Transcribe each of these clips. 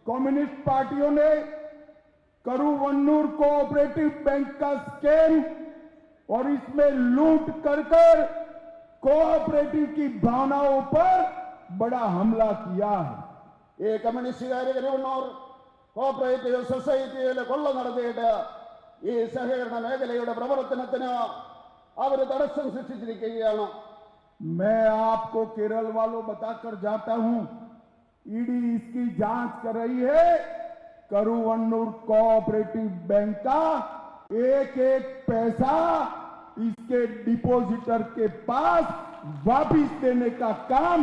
Communist पार्टियों ने करूवन्नूर cooperative bank का स्कैम और इसमें लूट कर कोऑपरेटिव की भावनाओं पर बड़ा हमला किया है। ഈ കമ്മ്യൂണിസ്റ്റുകാർ കരുവണ്ണൂർ കോഓപ്പറേറ്റീവ് സൊസൈറ്റിയിൽ കൊള്ള നടത്തിയിട്ട് ഈ സഹകരണ മേഖലയുടെ പ്രവർത്തനത്തിന് അവർ തടസ്സം സൃഷ്ടിച്ചിരിക്കുകയാണ്. मैं आपको केरल वालों बताकर जाता हूं, ईडी इसकी जांच कर रही है। करूवन्नूर कोऑपरेटिव बैंक का एक एक पैसा इसके डिपॉजिटर के पास वापिस देने का काम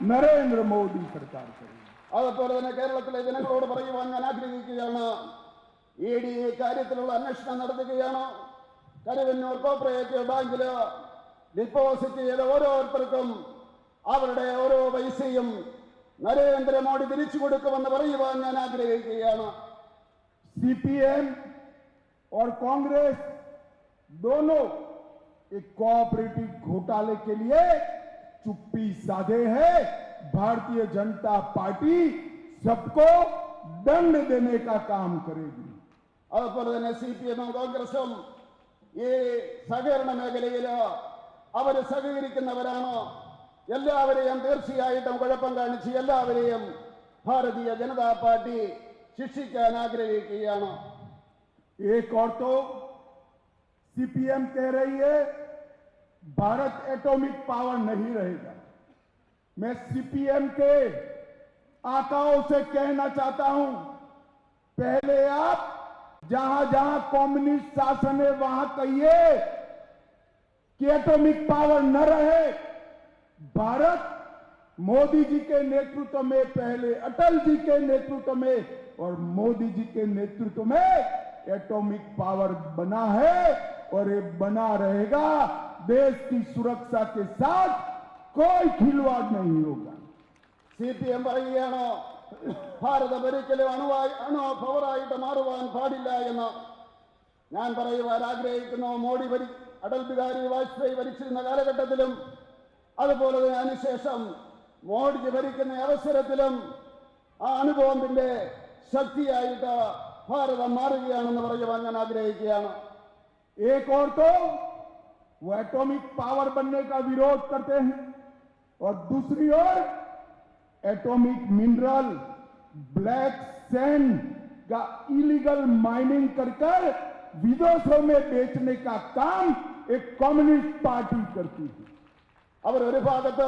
नरेंद्र मोदी सरकार करेगी। അതുപോലെ തന്നെ കേരളത്തിലെ ജനങ്ങളോട് പറയുവാൻ ഞാൻ ആഗ്രഹിക്കുകയാണ്, ഇഡി ഈ കാര്യത്തിലുള്ള അന്വേഷണം നടത്തുകയാണ്. കരുവന്നൂർ കോഓപ്പറേറ്റീവ് ബാങ്കിൽ ഡിപ്പോസിറ്റ് ചെയ്ത ഓരോരുത്തർക്കും അവരുടെ ഓരോ പൈസയും നരേന്ദ്രമോദി തിരിച്ചു കൊടുക്കുമെന്ന് പറയുവാൻ ഞാൻ ആഗ്രഹിക്കുകയാണ്. सीपीएम और कांग्रेस दोनों एक कोऑपरेटिव घोटाले के लिए चुप्पी साधे है। भारतीय जनता पार्टी सबको दंड देने का काम करेगी। അതുപോലെ തന്നെ സിപിഎമ്മും കോൺഗ്രസും ഈ സഹകരണ മേഖലയിൽ അവർ സഹകരിക്കുന്നവരാണ്. എല്ലാവരെയും തീർച്ചയായിട്ടും കുഴപ്പം കാണിച്ച് എല്ലാവരെയും ഭാരതീയ ജനതാ പാർട്ടി ശിക്ഷിക്കാൻ ആഗ്രഹിക്കുകയാണ്. एक और तो सीपीएम कह रही है भारत एटॉमिक पावर नहीं रहेगा। मैं सीपीएम के आकाओं से कहना चाहता हूं, पहले आप जहां जहां कम्युनिस्ट शासन है वहां कहिए कि एटॉमिक पावर न रहे। भारत मोदी जी के नेतृत्व में, पहले अटल जी के नेतृत्व में और मोदी जी के नेतृत्व में एटॉमिक पावर बना है और ये बना रहेगा। देश की सुरक्षा के साथ कोई खिलवाड़ नहीं होगा। സിപിഎം പറയുകയാണ് ഭാരതം ഒരിക്കലും അണു പവറായിട്ട് മാറുവാൻ പാടില്ല എന്ന്. ഞാൻ പറയുവാൻ ആഗ്രഹിക്കുന്നു, അടൽ ബിഹാരി വാജ്പേയി ഭരിച്ചിരുന്ന കാലഘട്ടത്തിലും അതുപോലെ തന്നെ അതിനുശേഷം മോഡിജി ഭരിക്കുന്ന അവസരത്തിലും ആ അണുബോംബിന്റെ ശക്തിയായിട്ട് ഭാരതം മാറുകയാണെന്ന് പറയുവാൻ ഞാൻ ആഗ്രഹിക്കുകയാണ്. एक और तो वो एटॉमिक पावर बनने का विरोध करते हैं और दूसरी ओर एटॉमिक मिनरल ब्लैक सैंड का इलीगल माइनिंग कर विदेशों में बेचने का काम एक कम्युनिस्ट पार्टी करती है। അവർ ഒരു ഭാഗത്ത്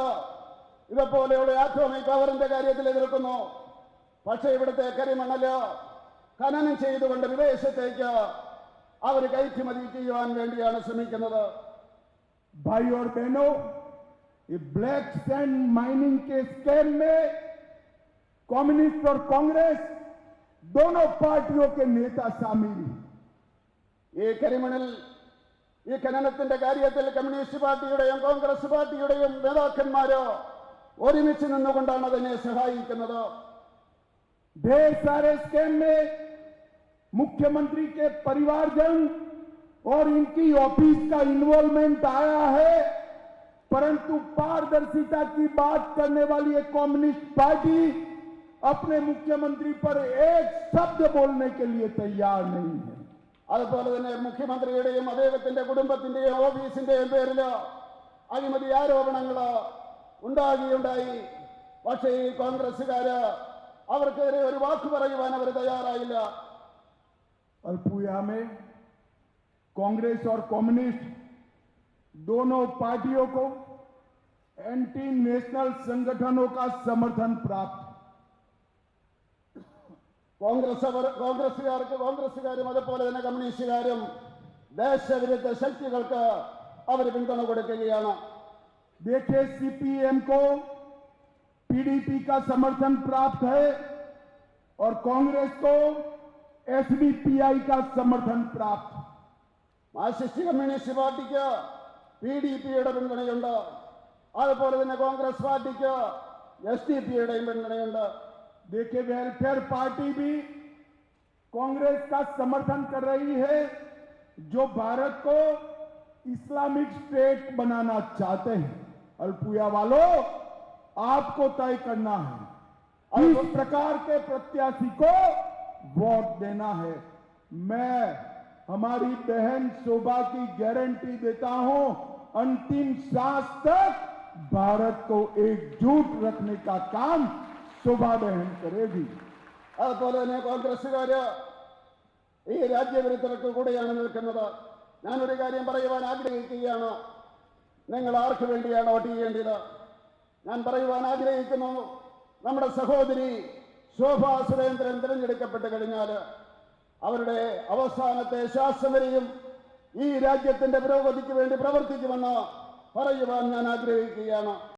ഇതുപോലെയുള്ള ആറ്റോമിക് പവറിന്റെ കാര്യത്തിൽ എതിർക്കുന്നു, പക്ഷേ ഇവിടുത്തെ കരിമണല് ഖനനം ചെയ്തുകൊണ്ട് വിദേശത്തേക്ക് അവർ കയറ്റുമതി ചെയ്യുവാൻ വേണ്ടിയാണ് ശ്രമിക്കുന്നത്. भाई और बहनों, ये ब्लैक सैंड माइनिंग के स्कैम में कम्युनिस्ट और कांग्रेस दोनों पार्टियों के नेता शामिल हैं। ഈ കരിമണൽ ഈ ഖനനത്തിന്റെ കാര്യത്തിൽ കമ്മ്യൂണിസ്റ്റ് പാർട്ടിയുടെയും കോൺഗ്രസ് പാർട്ടിയുടെയും നേതാക്കന്മാര് ഒരുമിച്ച് നിന്നുകൊണ്ടാണ് അതിനെ സഹായിക്കുന്നത്. ढेर सारे स्कैम में मुख्यमंत्री के परिवारजन और इनकी ऑफिस का इन्वॉल्वमेंट आया है, परंतु पारदर्शिता की बात करने वाली एक कम्युनिस्ट पार्टी अपने मुख्यमंत्री पर एक शब्द बोलने के लिए तैयार नहीं है। അതുപോലെ തന്നെ മുഖ്യമന്ത്രിയുടെയും അദ്ദേഹത്തിന്റെ കുടുംബത്തിന്റെയും ഓഫീസിന്റെയും പേരിൽ അഴിമതി ആരോപണങ്ങൾ ഉണ്ടായി. പക്ഷേ ഈ കോൺഗ്രസുകാര് അവർക്കെതിരെ ഒരു വാക്ക് പറയുവാൻ അവർ തയ്യാറായില്ല. अल्पुया में कांग्रेस और कम्युनिस्ट दोनों पार्टियों को एंटी नेशनल संगठनों का समर्थन प्राप्त। കോൺഗ്രസുകാരും അതുപോലെ തന്നെ കമ്മ്യൂണിസ്റ്റുകാരും ദേശവിരുദ്ധ ശക്തികൾക്ക് അവർ പിന്തുണ കൊടുക്കുകയാണ്. देखिए, सीपीएम को पीडीपी का समर्थन प्राप्त है और कांग्रेस को एसडीपीआई का समर्थन प्राप्त। മാർക്സിസ്റ്റ് കമ്മ്യൂണിസ്റ്റ് പാർട്ടിക്ക് പിഡിപിയുടെ പിന്തുണയുണ്ട്, അതുപോലെ തന്നെ കോൺഗ്രസ് പാർട്ടിക്ക് എസ്ഡിപിയുടെയും പിന്തുണയുണ്ട്. देखिए, वेलफेयर पार्टी भी कांग्रेस का समर्थन कर रही है, जो भारत को इस्लामिक स्टेट बनाना चाहते हैं। अल्पुया वालों, आपको तय करना है इस प्रकार के प्रत्याशी को वोट देना है। मैं हमारी बहन शोभा की गारंटी देता हूं, अंतिम सांस तक भारत को एकजुट रखने का काम शोभा बहन करेगी। അതുപോലെ തന്നെ കോൺഗ്രസ്സുകാര് ഈ രാജ്യവിരുദ്ധർക്ക് കൂടെയാണ് നിൽക്കുന്നത്. ഞാനൊരു കാര്യം പറയുവാൻ ആഗ്രഹിക്കുകയാണ്. നിങ്ങൾ ആർക്ക് വേണ്ടിയാണ് വോട്ട് ചെയ്യേണ്ടത്? ഞാൻ പറയുവാൻ ആഗ്രഹിക്കുന്നു, നമ്മുടെ സഹോദരി ശോഭാ സുരേന്ദ്രൻ തിരഞ്ഞെടുക്കപ്പെട്ട് കഴിഞ്ഞാൽ അവരുടെ അവസാനത്തെ ശ്വാസം വരെയും ഈ രാജ്യത്തിന്റെ പുരോഗതിക്ക് വേണ്ടി പ്രവർത്തിക്കുമെന്ന് പറയുവാൻ ഞാൻ ആഗ്രഹിക്കുകയാണ്.